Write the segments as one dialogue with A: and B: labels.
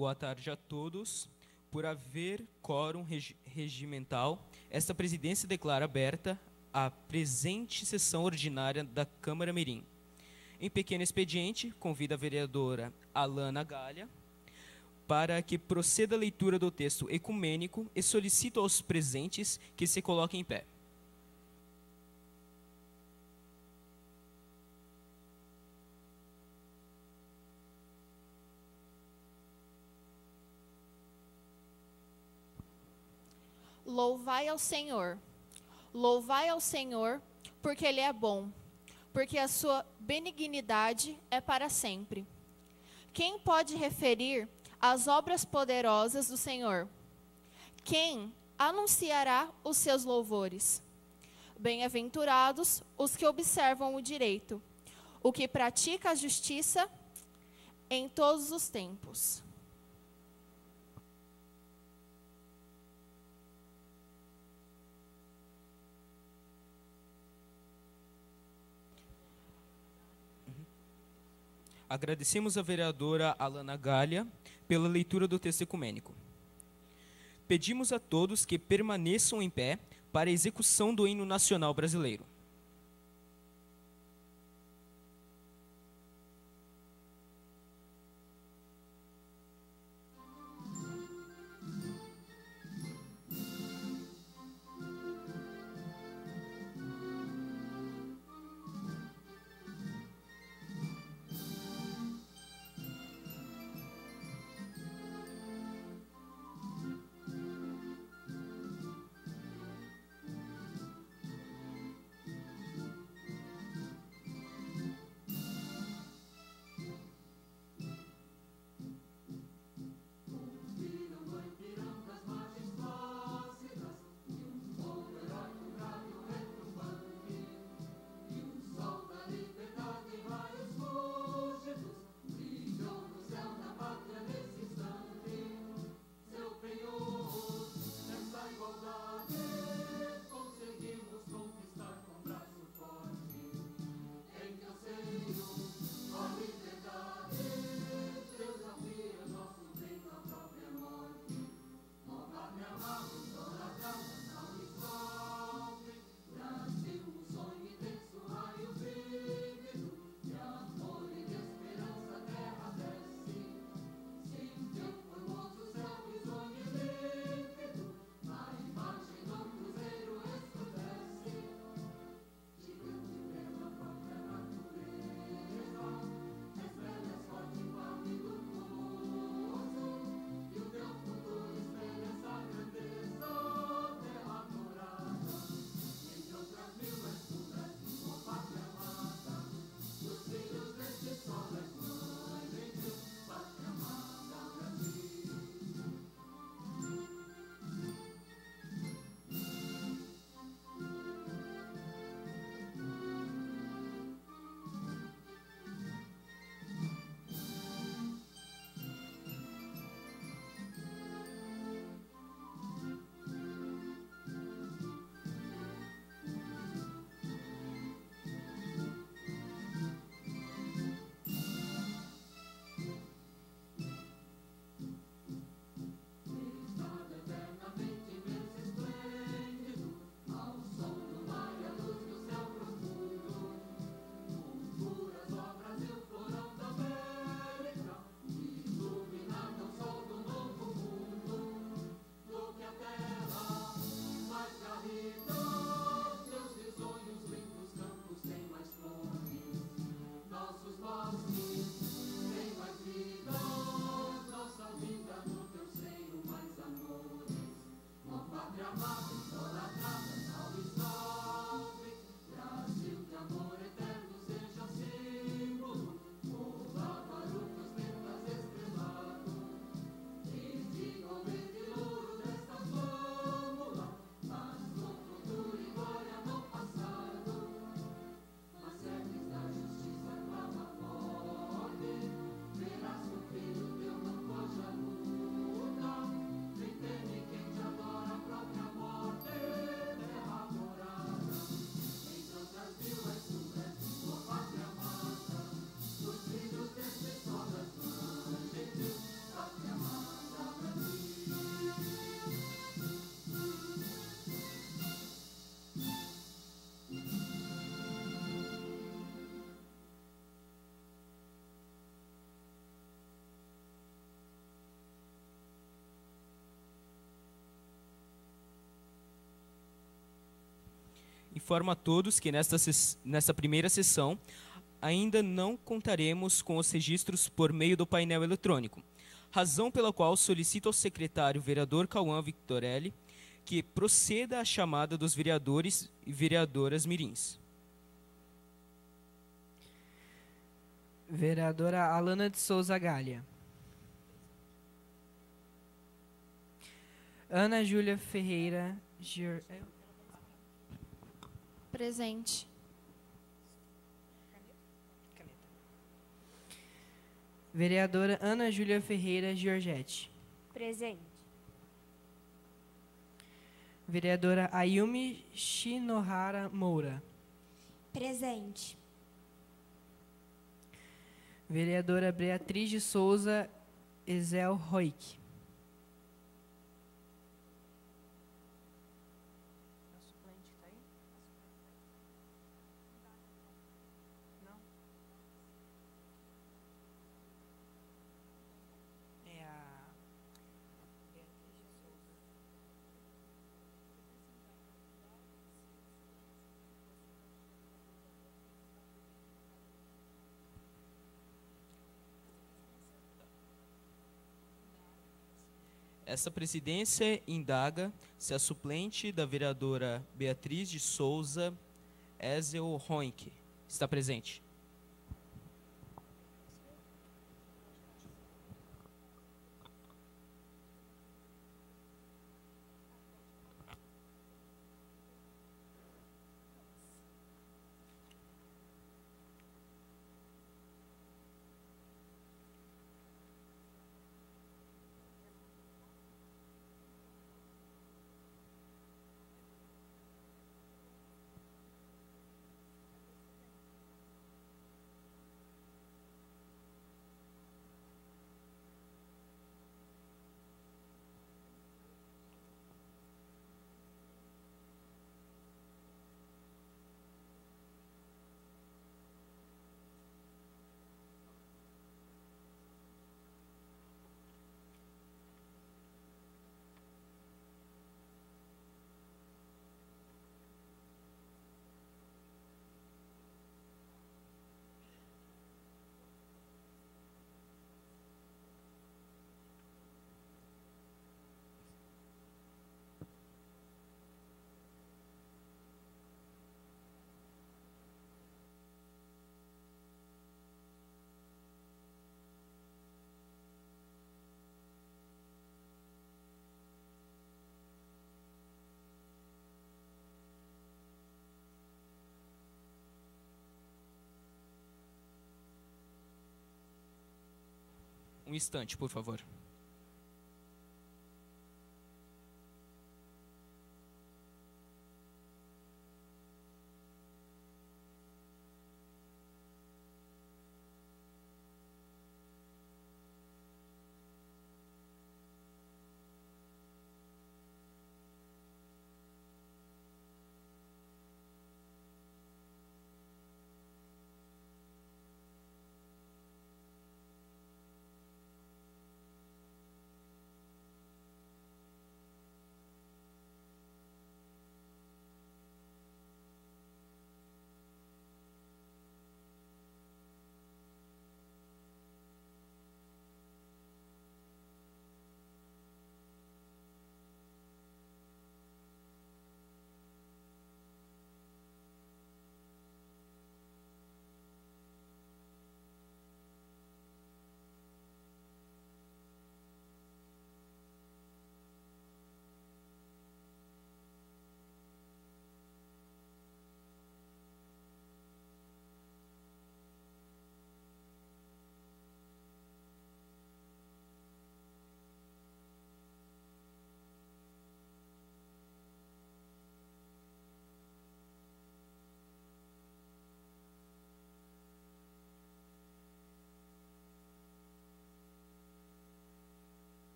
A: Boa tarde a todos. Por haver quórum regimental, esta presidência declara aberta a presente sessão ordinária da Câmara Mirim. Em pequeno expediente, convida a vereadora Alana Galha para que proceda a leitura do texto ecumênico e solicito aos presentes que se coloquem em pé.
B: Louvai ao Senhor, porque Ele é bom, porque a sua benignidade é para sempre. Quem pode referir as obras poderosas do Senhor? Quem anunciará os seus louvores? Bem-aventurados os que observam o direito, o que pratica a justiça em todos os tempos.
A: Agradecemos a vereadora Alana Galha pela leitura do texto ecumênico. Pedimos a todos que permaneçam em pé para a execução do hino nacional brasileiro. informo a todos que nesta primeira sessão ainda não contaremos com os registros por meio do painel eletrônico, razão pela qual solicito ao secretário vereador Cauã Victorelli que proceda à chamada dos vereadores e vereadoras mirins.
C: Vereadora Alana de Souza Galha. Ana Júlia Ferreira
B: Presente.
C: Vereadora Ana Júlia Ferreira Giorgetti.
D: Presente.
C: Vereadora Ayumi Shinohara Moura.
D: Presente.
C: Vereadora Beatriz de Souza Ezel Roig.
A: Essa presidência indaga se a suplente da vereadora Beatriz de Souza Ezel Roig está presente. Um instante, por favor.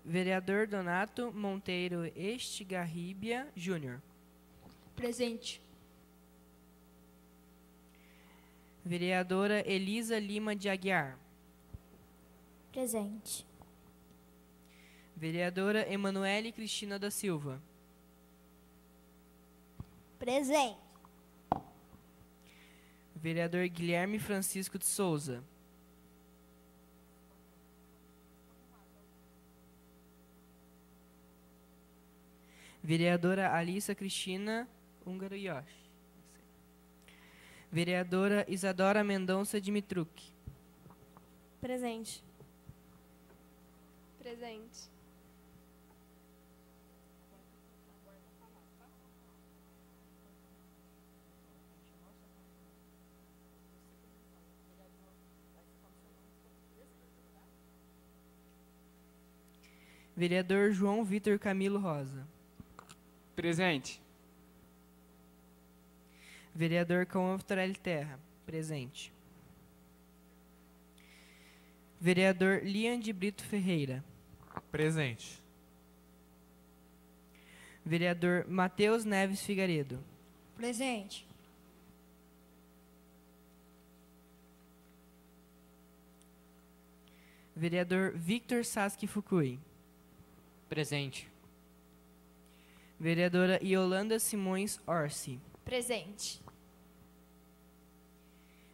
C: Vereador Donato Monteiro Estigarribia Júnior.
E: Presente.
C: Vereadora Elisa Lima de Aguiar.
D: Presente.
C: Vereadora Emanuele Cristina da Silva.
D: Presente.
C: Vereador Guilherme Francisco de Souza. Vereadora Alissa Cristina Húngaro Yoshi. Vereadora Isadora Mendonça Dimitruk.
E: Presente. Presente.
C: Vereador João Vitor Camilo Rosa.
F: Presente.
C: Vereador Cauã Vitorelli Terra. Presente. Vereador Lian de Brito Ferreira.
G: Presente.
C: Vereador Matheus Neves Figaredo.
E: Presente.
C: Vereador Victor Sasaki Fukui.
A: Presente.
C: Vereadora Yolanda Simões Orsi.
B: Presente.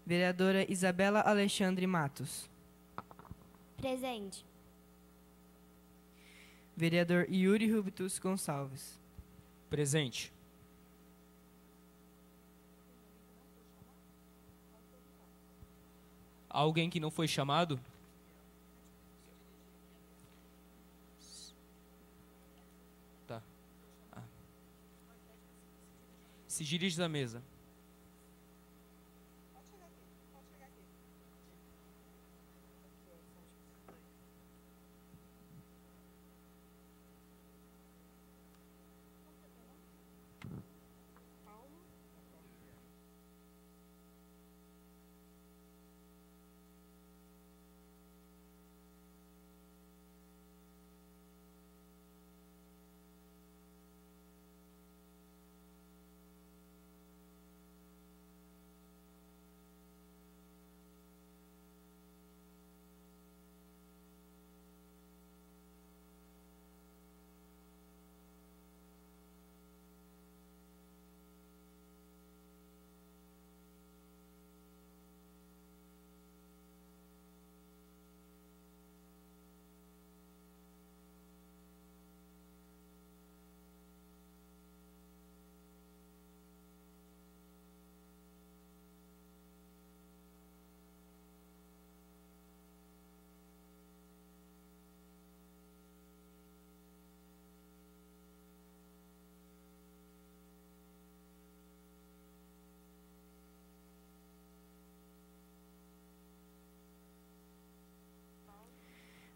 C: Vereadora Isabela Alexandre Matos.
D: Presente.
C: Vereador Yuri Rubitus Gonçalves.
A: Presente. Alguém que não foi chamado? Tá. Se dirige da mesa.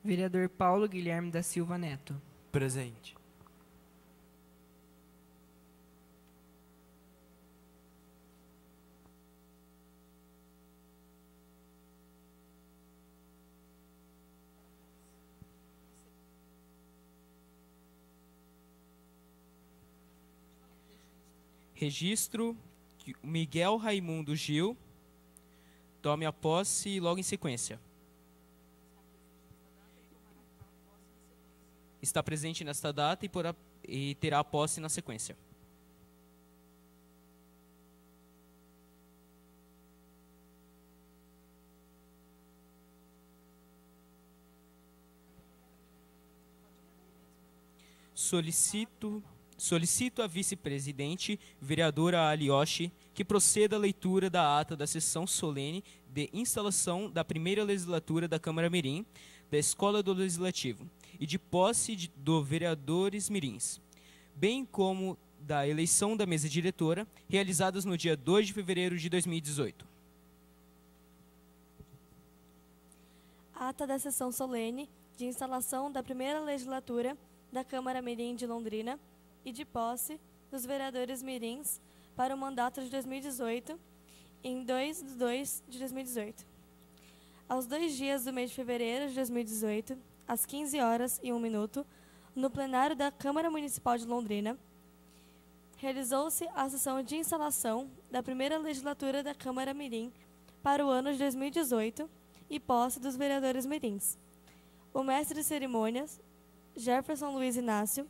C: Vereador Paulo Guilherme da Silva Neto.
G: Presente.
A: Registro que o Miguel Raimundo Gil tome a posse logo em sequência. Está presente nesta data e terá a posse na sequência. Solicito à vice-presidente, vereadora Alioshi, que proceda à leitura da ata da sessão solene de instalação da primeira legislatura da Câmara Mirim, da Escola do Legislativo, e de posse do vereadores mirins, bem como da eleição da mesa diretora, realizadas no dia 2 de fevereiro de 2018.
E: Ata da sessão solene de instalação da primeira legislatura da Câmara Mirim de Londrina e de posse dos vereadores mirins para o mandato de 2018, em 2 de 2 de 2018. Aos 2 dias do mês de fevereiro de 2018, às 15h01, no plenário da Câmara Municipal de Londrina, realizou-se a sessão de instalação da primeira legislatura da Câmara Mirim para o ano de 2018 e posse dos vereadores mirins. O mestre de cerimônias, Jefferson Luiz Inácio,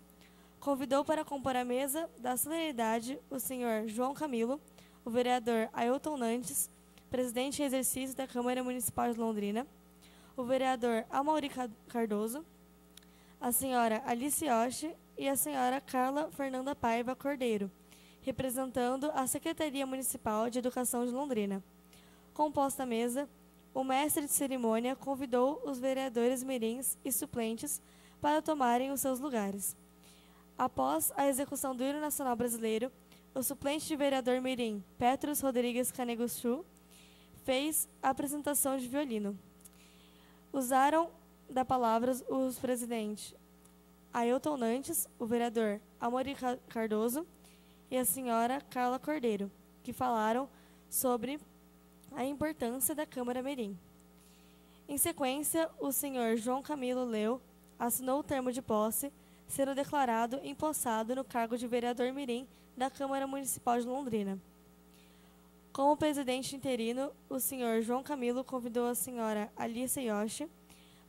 E: convidou para compor a mesa da solenidade o senhor João Camilo, o vereador Ailton Nantes, presidente em exercício da Câmara Municipal de Londrina, o vereador Amaury Cardoso, a senhora Alice Yoshi e a senhora Carla Fernanda Paiva Cordeiro, representando a Secretaria Municipal de Educação de Londrina. Composta a mesa, o mestre de cerimônia convidou os vereadores mirins e suplentes para tomarem os seus lugares. Após a execução do hino nacional brasileiro, o suplente de vereador mirim, Petros Rodrigues Caneguchu, fez a apresentação de violino. Usaram da palavra os presidentes Ailton Nantes, o vereador Amaury Cardoso e a senhora Carla Cordeiro, que falaram sobre a importância da Câmara Mirim. Em sequência, o senhor João Camilo leu, assinou o termo de posse, sendo declarado empossado no cargo de vereador mirim da Câmara Municipal de Londrina. Como presidente interino, o senhor João Camilo convidou a senhora Alice Yoshi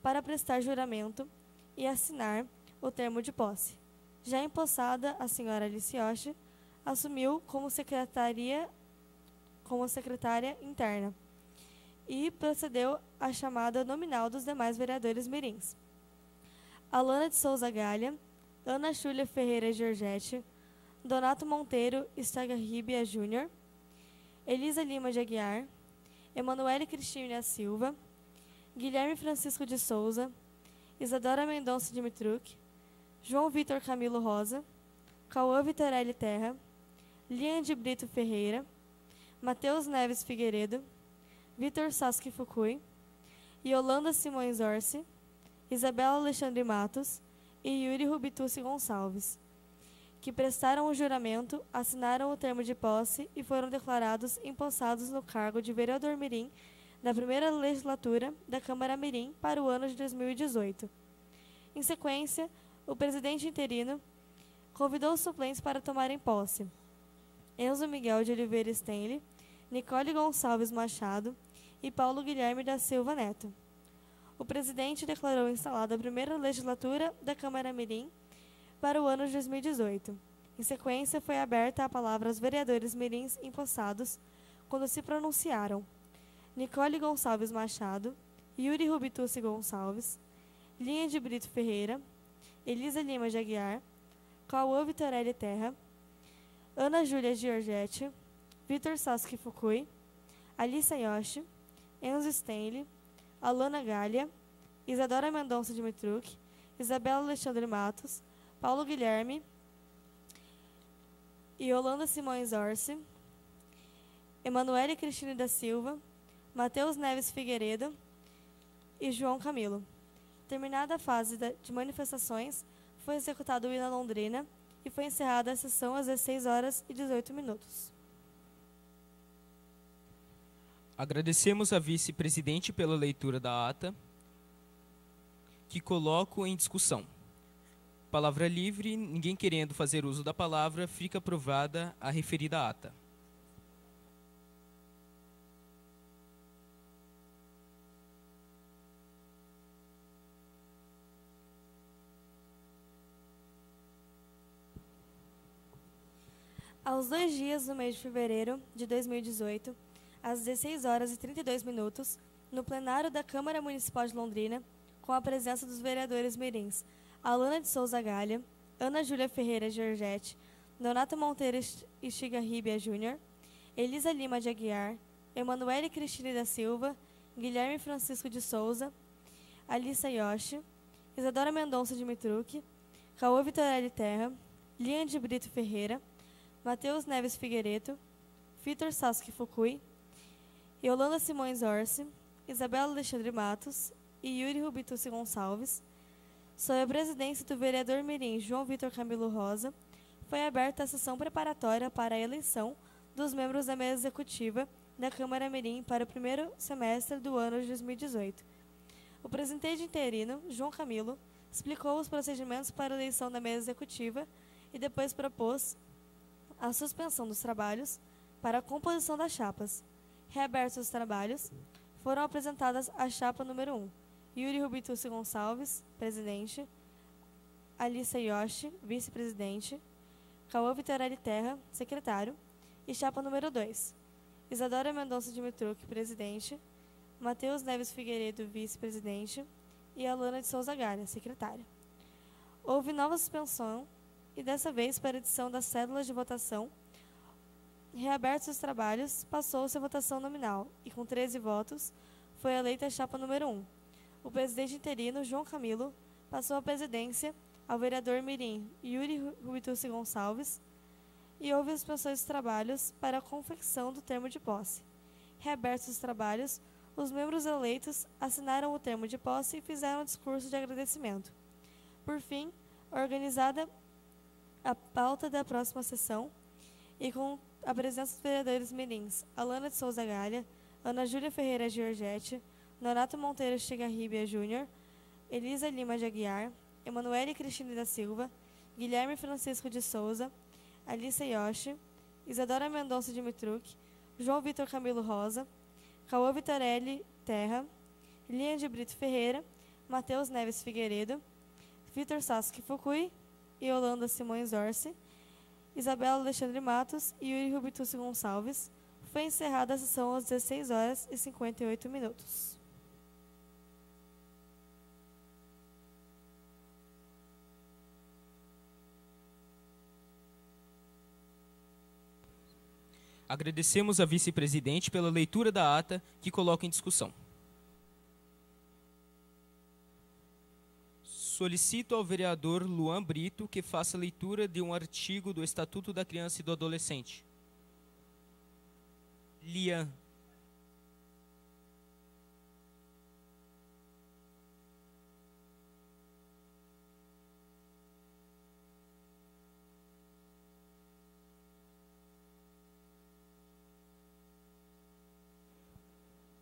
E: para prestar juramento e assinar o termo de posse. Já empossada, a senhora Alice Yoshi assumiu como secretária interna e procedeu à chamada nominal dos demais vereadores mirins. Alana de Souza Galha, Ana Júlia Ferreira Giorgetti, Donato Monteiro Stagarribia Júnior, Elisa Lima de Aguiar, Emanuele Cristina Silva, Guilherme Francisco de Souza, Isadora Mendonça Dimitruk, João Vitor Camilo Rosa, Cauã Vitorelli Terra, Lian de Brito Ferreira, Matheus Neves Figueiredo, Vitor Sasky Fukui, Yolanda Simões Orsi, Isabela Alexandre Matos e Yuri Rubitucci Gonçalves, que prestaram o juramento, assinaram o termo de posse e foram declarados empossados no cargo de vereador mirim da primeira legislatura da Câmara Mirim para o ano de 2018. Em sequência, o presidente interino convidou os suplentes para tomarem posse: Enzo Miguel de Oliveira Stenle, Nicole Gonçalves Machado e Paulo Guilherme da Silva Neto. O presidente declarou instalada a primeira legislatura da Câmara Mirim para o ano de 2018. Em sequência, foi aberta a palavra aos vereadores mirins empossados, quando se pronunciaram Nicole Gonçalves Machado, Yuri Rubitucci Gonçalves, Linha de Brito Ferreira, Elisa Lima de Aguiar, Cauã Vitorelli Terra, Ana Júlia Giorgetti, Vitor Sasky Fukui, Alice Yoshi, Enzo Stenle, Alana Galha, Isadora Mendonça Dimitruk, Isabela Alexandre Matos, Paulo Guilherme, Yolanda Simões Orsi, Emanuele Cristina da Silva, Matheus Neves Figueiredo e João Camilo. Terminada a fase de manifestações, foi executado o hino Londrina e foi encerrada a sessão às 16h18.
A: Agradecemos a vice-presidente pela leitura da ata, que coloco em discussão. Palavra livre, ninguém querendo fazer uso da palavra, fica aprovada a referida ata.
E: Aos 2 dias do mês de fevereiro de 2018, às 16h32, no plenário da Câmara Municipal de Londrina, com a presença dos vereadores mirins Alana de Souza Galha, Ana Júlia Ferreira Giorgetti, Donato Monteiro Stagarribia Júnior, Elisa Lima de Aguiar, Emanuele Cristina da Silva, Guilherme Francisco de Souza, Alice Yoshi, Isadora Mendonça Dimitruk, Cauã Vitorelli Terra, Lian de Brito Ferreira, Matheus Neves Figueiredo, Vitor Sasky Fukui, Yolanda Simões Orsi, Isabela Alexandre Matos e Yuri Rubitucci Gonçalves, sob a presidência do vereador mirim João Vitor Camilo Rosa, foi aberta a sessão preparatória para a eleição dos membros da mesa executiva da Câmara Mirim para o primeiro semestre do ano de 2018. O presidente interino, João Camilo, explicou os procedimentos para a eleição da mesa executiva e depois propôs a suspensão dos trabalhos para a composição das chapas. Reabertos os trabalhos, foram apresentadas a chapa número 1, Yuri Rubitucci Gonçalves, presidente, Alissa Yoshi, vice-presidente, Cauã Vitorelli Terra, secretário, e chapa número 2, Isadora Mendonça Dimitruc, presidente, Matheus Neves Figueiredo, vice-presidente, e Alana de Souza Galha, secretária. Houve nova suspensão e, dessa vez, para a edição das cédulas de votação, reabertos os trabalhos, passou-se a votação nominal e, com 13 votos, foi eleita a chapa número 1. O presidente interino, João Camilo, passou a presidência ao vereador mirim Yuri Rubitucci Gonçalves e houve suspensões dos trabalhos para a confecção do termo de posse. Reabertos os trabalhos, os membros eleitos assinaram o termo de posse e fizeram um discurso de agradecimento. Por fim, organizada a pauta da próxima sessão e com a presença dos vereadores mirins Alana de Souza Galha, Ana Júlia Ferreira Giorgetti, Nonato Monteiro Chegarribia Júnior, Elisa Lima de Aguiar, Emanuele Cristina da Silva, Guilherme Francisco de Souza, Alissa Yoshi, Isadora Mendonça Dimitruc, João Vitor Camilo Rosa, Cauã Vitorelli Terra, Liane de Brito Ferreira, Matheus Neves Figueiredo, Vitor Sasuke Fukui e Yolanda Simões Orsi, Isabela Alexandre Matos e Yuri Rubitucci Gonçalves. Foi encerrada a sessão às 16 horas e 58 minutos.
A: Agradecemos a vice-presidente pela leitura da ata que coloca em discussão. Solicito ao vereador Luan Brito que faça leitura de um artigo do Estatuto da Criança e do Adolescente. Lian.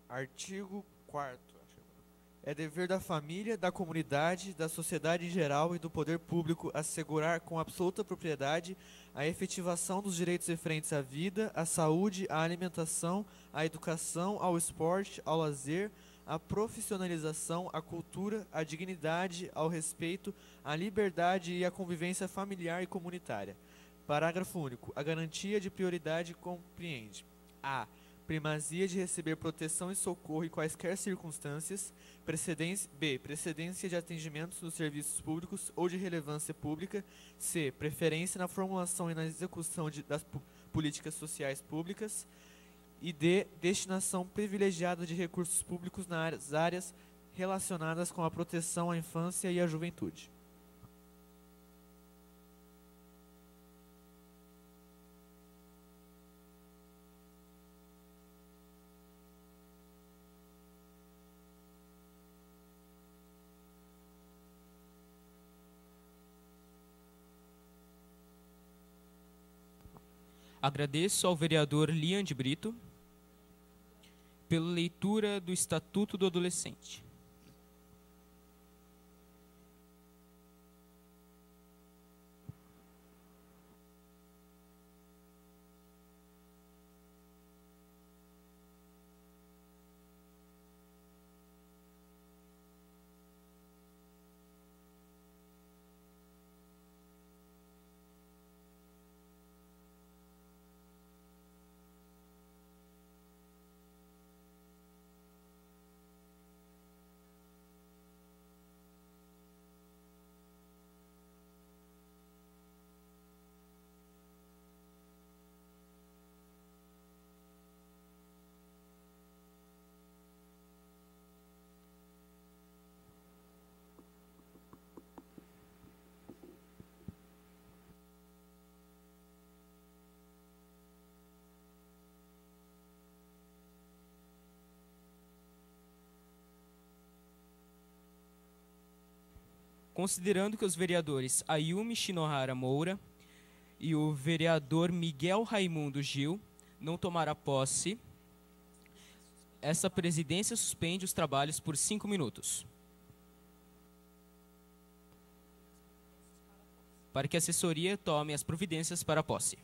G: Artigo 4º. É dever da família, da comunidade, da sociedade em geral e do poder público assegurar com absoluta propriedade a efetivação dos direitos referentes à vida, à saúde, à alimentação, à educação, ao esporte, ao lazer, à profissionalização, à cultura, à dignidade, ao respeito, à liberdade e à convivência familiar e comunitária. Parágrafo único. A garantia de prioridade compreende: a. Primazia de receber proteção e socorro em quaisquer circunstâncias. Precedência de atendimentos nos serviços públicos ou de relevância pública. C. Preferência na formulação e na execução das políticas sociais públicas. E D. Destinação privilegiada de recursos públicos nas áreas relacionadas com a proteção à infância e à juventude.
A: Agradeço ao vereador Lian de Brito pela leitura do Estatuto do Adolescente. Considerando que os vereadores Ayumi Shinohara Moura e o vereador Miguel Raimundo Gil não tomaram posse, essa presidência suspende os trabalhos por 5 minutos. para que a assessoria tome as providências para a posse.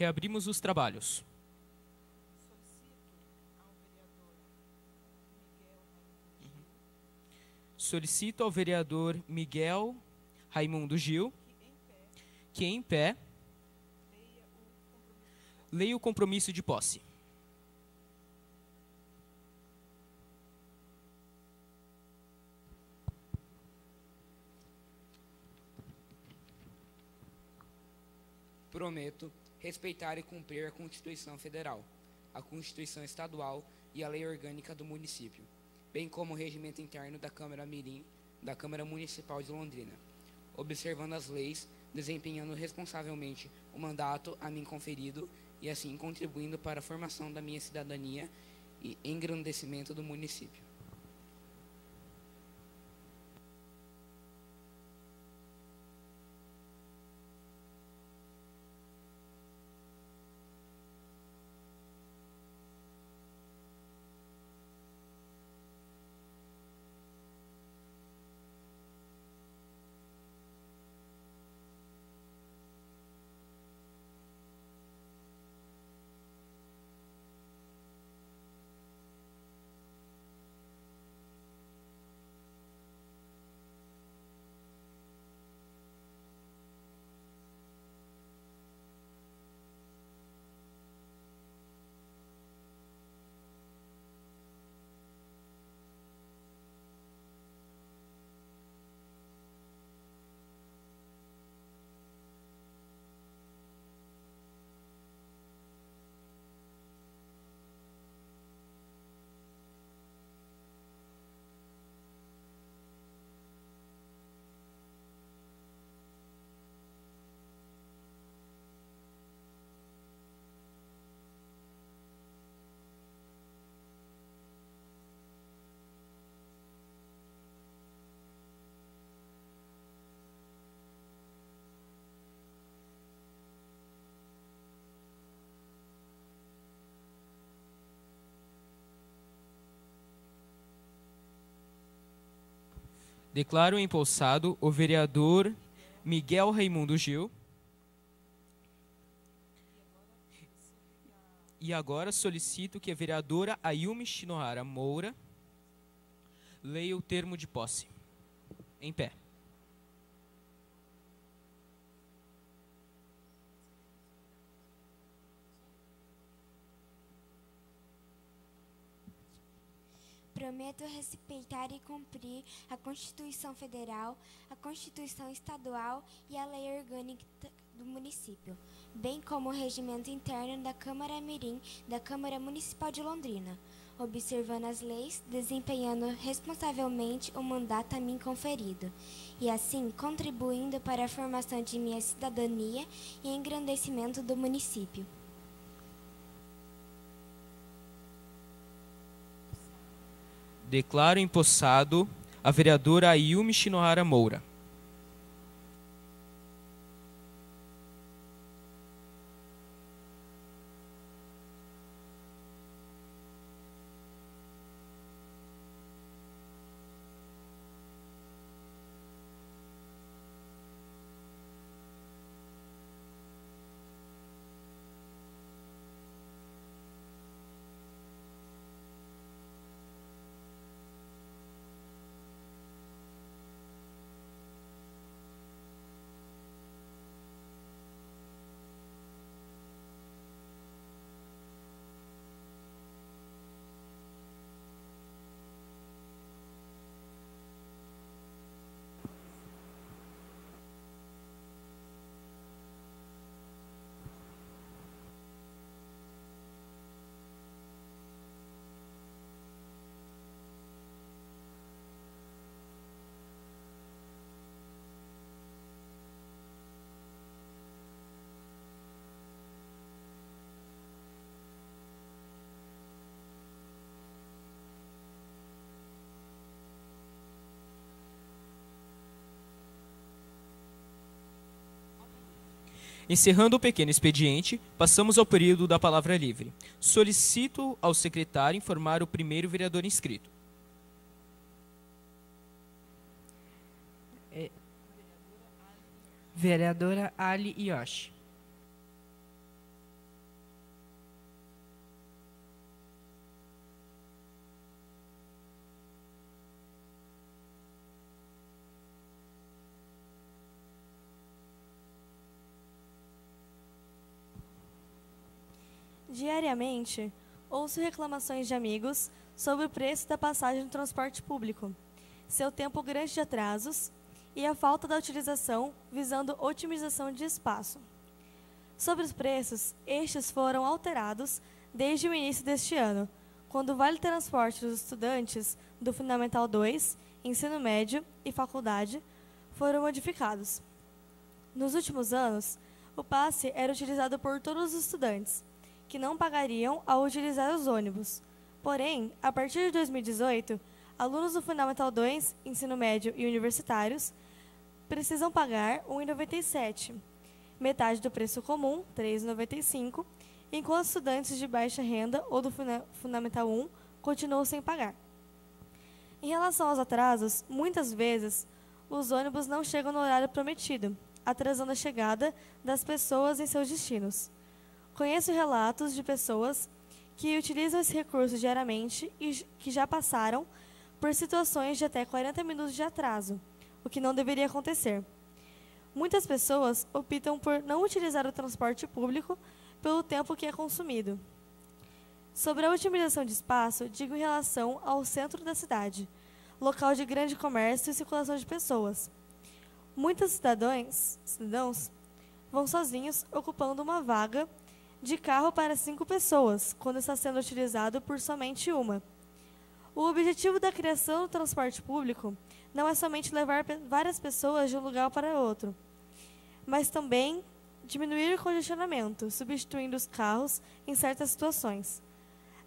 A: Reabrimos os trabalhos. Solicito ao vereador Miguel Raimundo Gil que, em pé, leia o compromisso de posse.
H: Prometo respeitar e cumprir a Constituição Federal, a Constituição Estadual e a Lei Orgânica do Município, bem como o regimento interno da Câmara Mirim, da Câmara Municipal de Londrina, observando as leis, desempenhando responsavelmente o mandato a mim conferido e assim contribuindo para a formação da minha cidadania e engrandecimento do município.
A: Declaro empossado o vereador Miguel Raimundo Gil. E agora solicito que a vereadora Ayumi Shinohara Moura leia o termo de posse. Em pé.
D: Prometo respeitar e cumprir a Constituição Federal, a Constituição Estadual e a Lei Orgânica do Município, bem como o regimento interno da Câmara Mirim da Câmara Municipal de Londrina, observando as leis, desempenhando responsavelmente o mandato a mim conferido, e assim contribuindo para a formação de minha cidadania e engrandecimento do município.
A: Declaro empossado a vereadora Ayumi Shinohara Moura. Encerrando o pequeno expediente, passamos ao período da palavra livre. Solicito ao secretário informar o primeiro vereador inscrito.
C: Vereadora Ali Yoshi.
E: Diariamente, ouço reclamações de amigos sobre o preço da passagem do transporte público, seu tempo grande de atrasos e a falta da utilização visando otimização de espaço. Sobre os preços, estes foram alterados desde o início deste ano, quando o Vale Transporte dos estudantes do Fundamental 2, Ensino Médio e Faculdade foram modificados. Nos últimos anos, o passe era utilizado por todos os estudantes, que não pagariam ao utilizar os ônibus. Porém, a partir de 2018, alunos do Fundamental 2, Ensino Médio e Universitários precisam pagar R$ 1,97, metade do preço comum, R$ 3,95, enquanto estudantes de baixa renda ou do Fundamental 1 continuam sem pagar. Em relação aos atrasos, muitas vezes os ônibus não chegam no horário prometido, atrasando a chegada das pessoas em seus destinos. Conheço relatos de pessoas que utilizam esse recurso diariamente e que já passaram por situações de até 40 minutos de atraso, o que não deveria acontecer. Muitas pessoas optam por não utilizar o transporte público pelo tempo que é consumido. Sobre a otimização de espaço, digo em relação ao centro da cidade, local de grande comércio e circulação de pessoas. Muitos cidadãos vão sozinhos, ocupando uma vaga de carro para 5 pessoas, quando está sendo utilizado por somente uma. O objetivo da criação do transporte público não é somente levar várias pessoas de um lugar para outro, mas também diminuir o congestionamento, substituindo os carros em certas situações.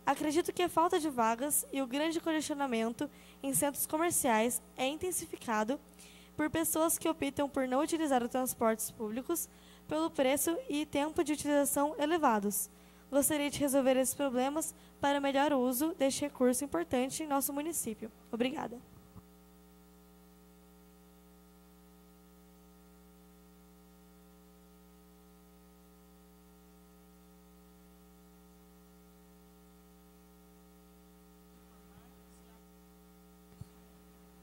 E: Acredito que a falta de vagas e o grande congestionamento em centros comerciais é intensificado por pessoas que optam por não utilizar os transportes públicos pelo preço e tempo de utilização elevados. Gostaria de resolver esses problemas para melhor uso deste recurso importante em nosso município. Obrigada.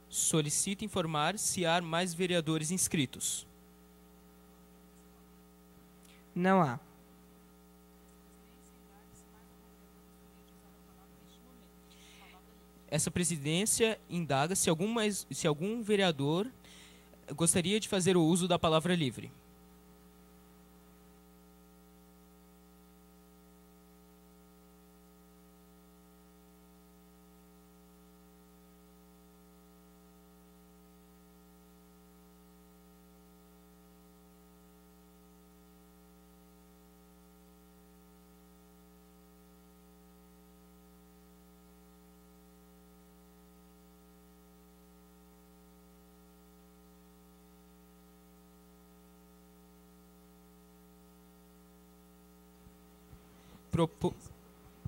A: Solicito informar se há mais vereadores inscritos.
C: Não há.
A: Essa presidência indaga se algum vereador gostaria de fazer o uso da palavra livre.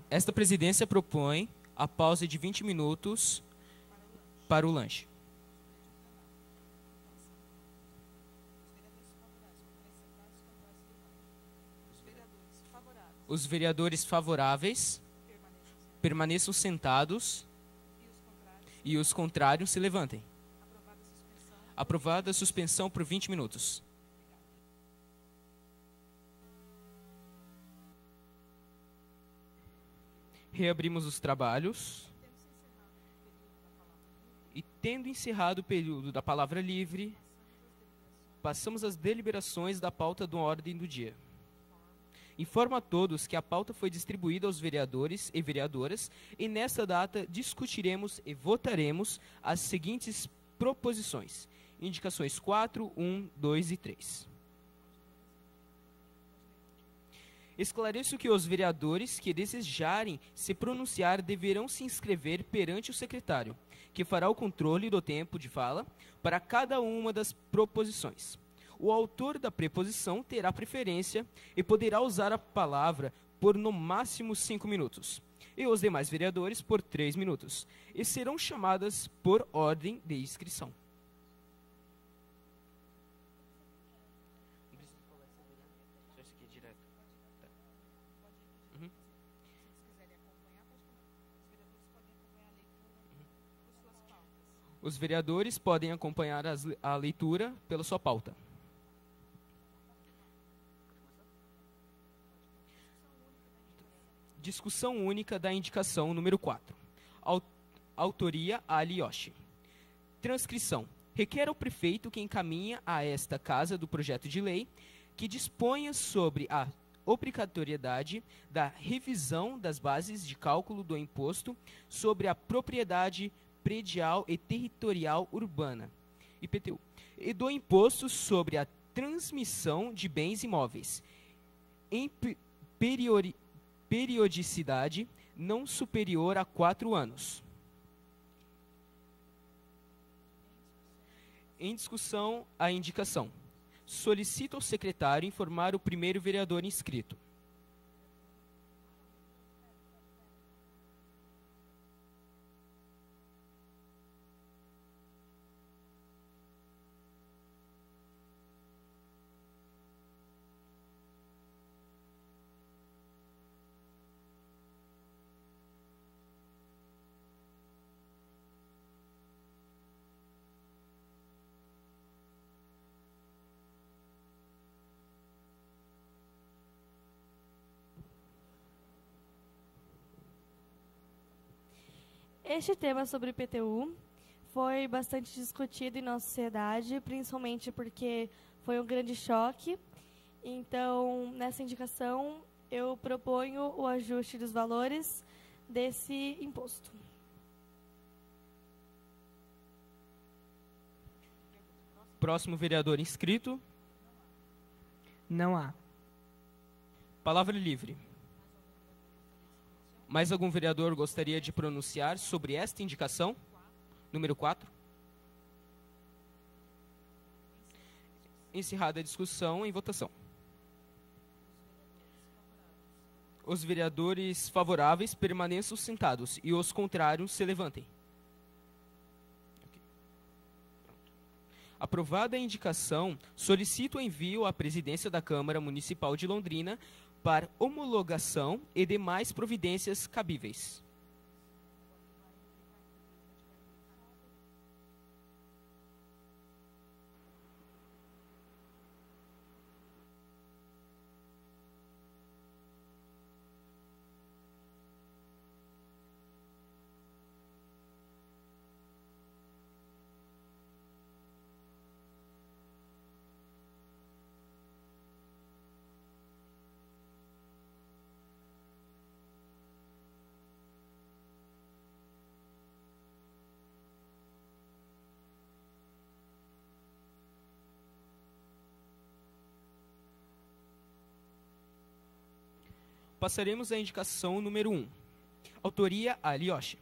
A: Esta presidência propõe a pausa de 20 minutos para o lanche. Os vereadores favoráveis permaneçam sentados e os contrários se levantem. Aprovada a suspensão por 20 minutos. Reabrimos os trabalhos e, tendo encerrado o período da palavra livre, passamos às deliberações da pauta da ordem do dia. Informo a todos que a pauta foi distribuída aos vereadores e vereadoras e, nesta data, discutiremos e votaremos as seguintes proposições. Indicações 4, 1, 2 e 3. Esclareço que os vereadores que desejarem se pronunciar deverão se inscrever perante o secretário, que fará o controle do tempo de fala para cada uma das proposições. O autor da preposição terá preferência e poderá usar a palavra por no máximo 5 minutos, e os demais vereadores por 3 minutos, e serão chamadas por ordem de inscrição. Os vereadores podem acompanhar a leitura pela sua pauta. Discussão única da indicação número 4. Autoria Ali Yoshi. Transcrição. Requer ao prefeito que encaminhe a esta casa do projeto de lei que disponha sobre a obrigatoriedade da revisão das bases de cálculo do imposto sobre a propriedade predial e territorial urbana, IPTU, e do imposto sobre a transmissão de bens imóveis, em periodicidade não superior a 4 anos. Em discussão, a indicação. Solicito ao secretário informar o primeiro vereador inscrito.
E: Este tema sobre IPTU foi bastante discutido em nossa sociedade, principalmente porque foi um grande choque. Então, nessa indicação, eu proponho o ajuste dos valores desse imposto.
A: Próximo vereador inscrito.
C: Não há.
A: Palavra livre. Mais algum vereador gostaria de pronunciar sobre esta indicação? Número 4. Encerrada a discussão, em votação. Os vereadores favoráveis permaneçam sentados e os contrários se levantem. Aprovada a indicação, solicito o envio à presidência da Câmara Municipal de Londrina para homologação e demais providências cabíveis. Passaremos à indicação número 1. Autoria Ali Yoshi.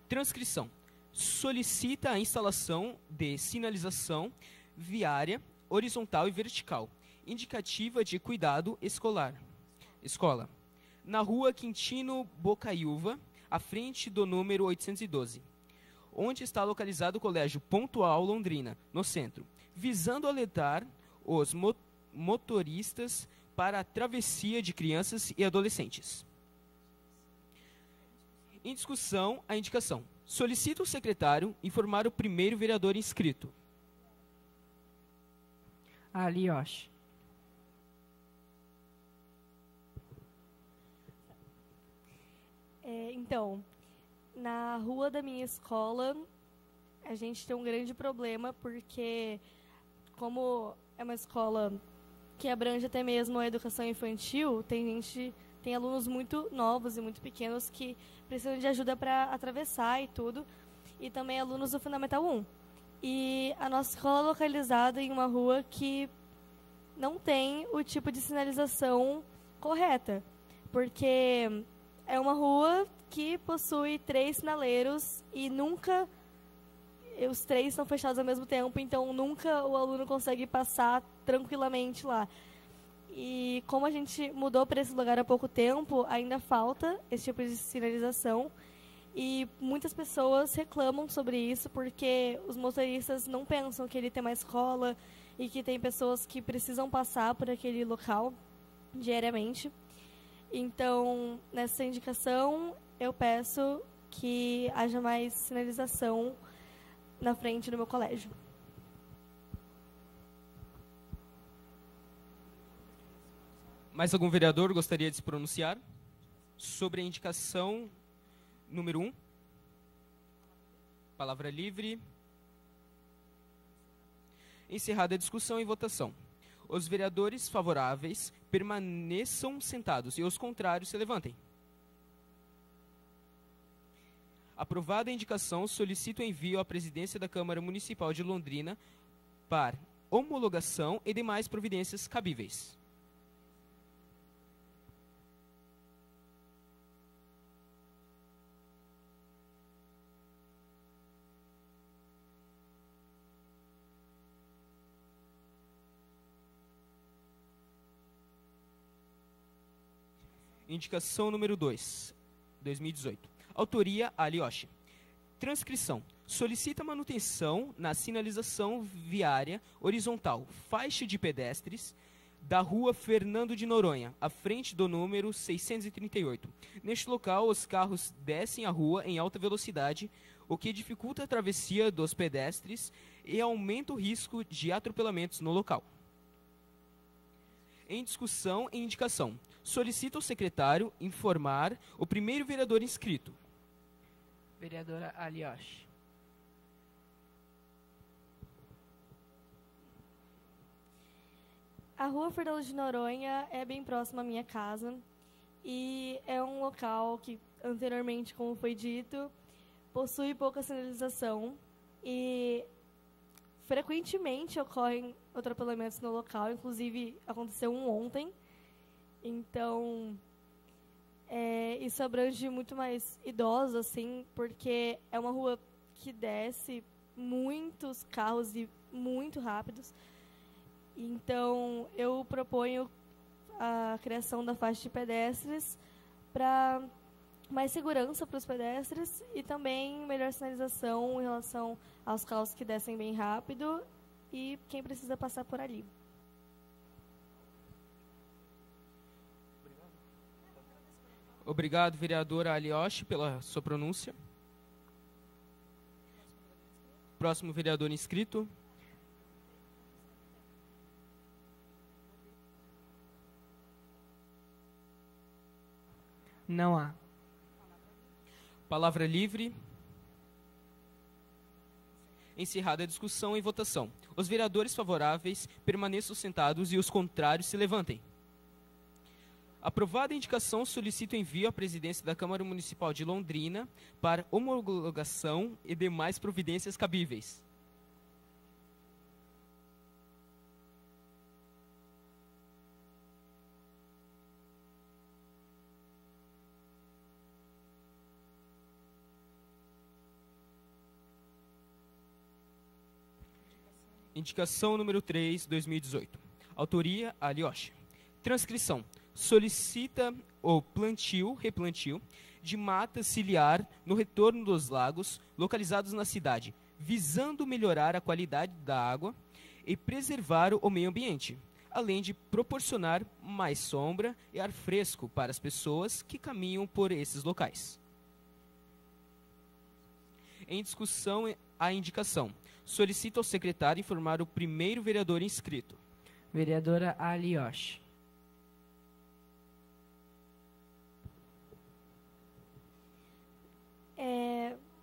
A: Transcrição. Solicita a instalação de sinalização viária horizontal e vertical, indicativa de cuidado escolar. Escola. Na rua Quintino Bocaiúva, à frente do número 812, onde está localizado o Colégio Pontual Londrina, no centro, visando alertar os motoristas para a travessia de crianças e adolescentes. Em discussão, a indicação. Solicito o secretário informar o primeiro vereador inscrito.
C: Ali Yoshi.
E: Então, na rua da minha escola, a gente tem um grande problema, porque como é uma escola que abrange até mesmo a educação infantil, tem alunos muito novos e muito pequenos que precisam de ajuda para atravessar e tudo, e também alunos do Fundamental 1. E a nossa escola é localizada em uma rua que não tem o tipo de sinalização correta, porque é uma rua que possui 3 sinaleiros e nunca os 3 são fechados ao mesmo tempo, então nunca o aluno consegue passar tranquilamente lá. E como a gente mudou para esse lugar há pouco tempo, ainda falta esse tipo de sinalização. E muitas pessoas reclamam sobre isso porque os motoristas não pensam que ele tem uma escola e que tem pessoas que precisam passar por aquele local diariamente. Então, nessa indicação, eu peço que haja mais sinalização na frente do meu colégio.
A: Mais algum vereador gostaria de se pronunciar? Sobre a indicação número 1. Palavra livre. Encerrada a discussão e votação. Os vereadores favoráveis permaneçam sentados e os contrários se levantem. Aprovada a indicação, solicito o envio à presidência da Câmara Municipal de Londrina para homologação e demais providências cabíveis. Indicação número 2, 2018. Autoria, Alioshi. Transcrição. Solicita manutenção na sinalização viária horizontal, faixa de pedestres, da rua Fernando de Noronha, à frente do número 638. Neste local, os carros descem a rua em alta velocidade, o que dificulta a travessia dos pedestres e aumenta o risco de atropelamentos no local. Em discussão e indicação. Solicita ao secretário informar o primeiro vereador inscrito.
C: Vereadora Alioshi.
E: A rua Fernando de Noronha é bem próxima à minha casa e é um local que, anteriormente, como foi dito, possui pouca sinalização e frequentemente ocorrem atropelamentos no local, inclusive aconteceu um ontem. Então, isso abrange muito mais idosos, assim, porque é uma rua que desce muitos carros e muito rápidos. Então, eu proponho a criação da faixa de pedestres para mais segurança para os pedestres e também melhor sinalização em relação aos carros que descem bem rápido e quem precisa passar por ali.
A: Obrigado, vereadora Alioshi, pela sua pronúncia. Próximo vereador inscrito.
C: Não há.
A: Palavra livre. Encerrada a discussão e votação. Os vereadores favoráveis permaneçam sentados e os contrários se levantem. Aprovada a indicação, solicito envio à presidência da Câmara Municipal de Londrina para homologação e demais providências cabíveis. Indicação número 3, 2018. Autoria, Alioshi. Transcrição. Solicita o replantio de mata ciliar no retorno dos lagos localizados na cidade, visando melhorar a qualidade da água e preservar o meio ambiente, além de proporcionar mais sombra e ar fresco para as pessoas que caminham por esses locais. Em discussão, a indicação. Solicito ao secretário informar o primeiro vereador inscrito.
C: Vereadora Alioshi.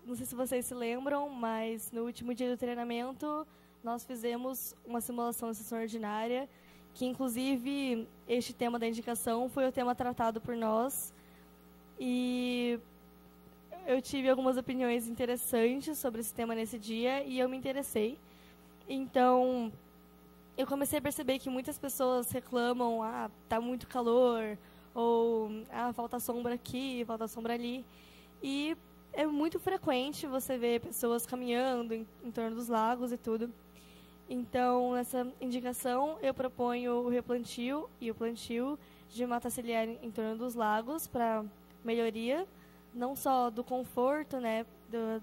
E: Não sei se vocês se lembram, mas no último dia do treinamento nós fizemos uma simulação de sessão ordinária, que inclusive este tema da indicação foi o tema tratado por nós. E eu tive algumas opiniões interessantes sobre esse tema nesse dia e eu me interessei. Então, eu comecei a perceber que muitas pessoas reclamam, tá muito calor, ou falta sombra aqui, falta sombra ali. E é muito frequente você ver pessoas caminhando em torno dos lagos e tudo. Então, nessa indicação, eu proponho o replantio e o plantio de mata ciliar em torno dos lagos para melhoria, não só do conforto, né,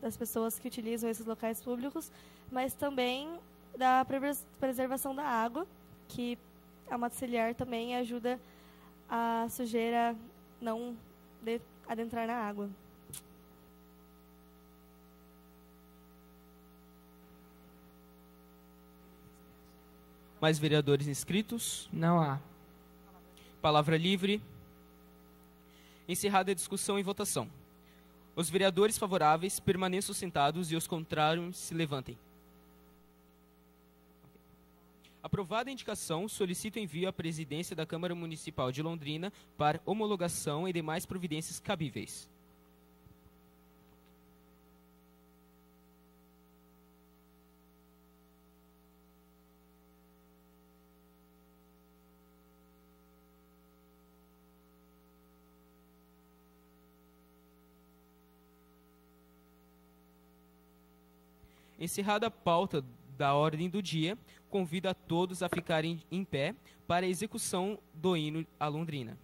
E: das pessoas que utilizam esses locais públicos, mas também da preservação da água, que a mata ciliar também ajuda a sujeira não adentrar na água.
A: Mais vereadores inscritos?
C: Não há.
A: Palavra livre. Encerrada a discussão e votação. Os vereadores favoráveis permaneçam sentados e os contrários se levantem. Aprovada a indicação, solicito envio à presidência da Câmara Municipal de Londrina para homologação e demais providências cabíveis. Encerrada a pauta da ordem do dia, convido a todos a ficarem em pé para a execução do hino à Londrina.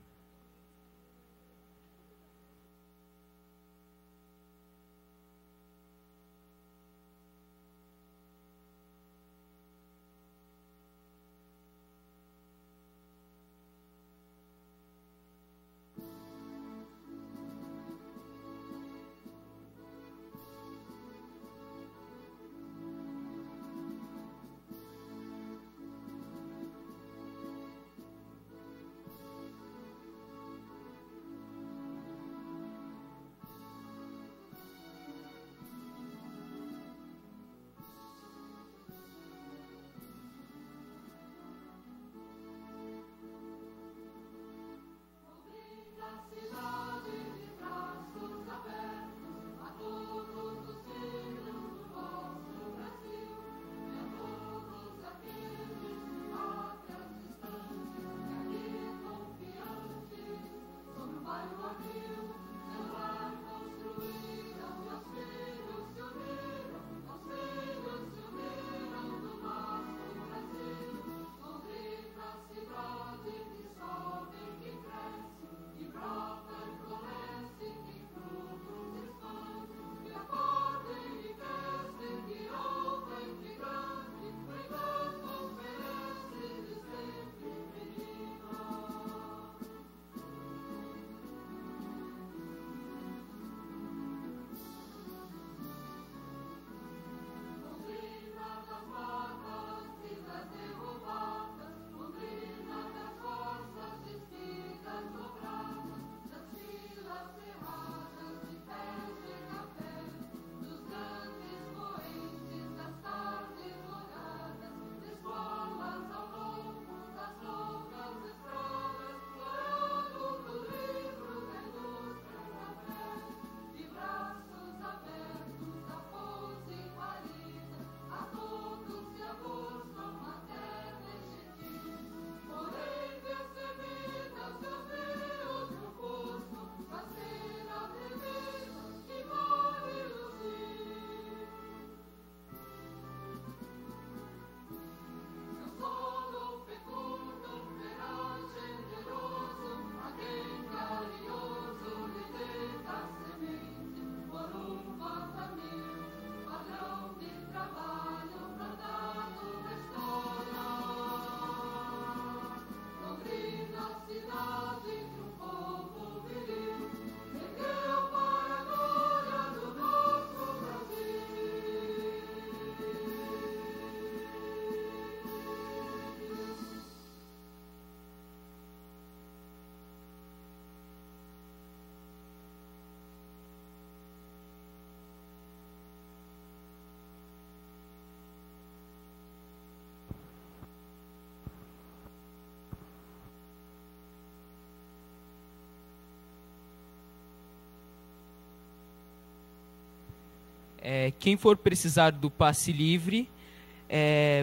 A: Quem for precisar do passe livre,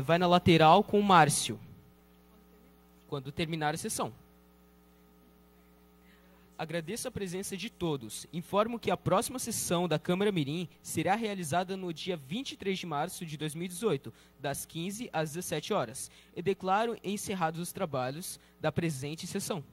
A: vai na lateral com o Márcio, quando terminar a sessão. Agradeço a presença de todos. Informo que a próxima sessão da Câmara Mirim será realizada no dia 23 de março de 2018, das 15 às 17 horas. E declaro encerrados os trabalhos da presente sessão.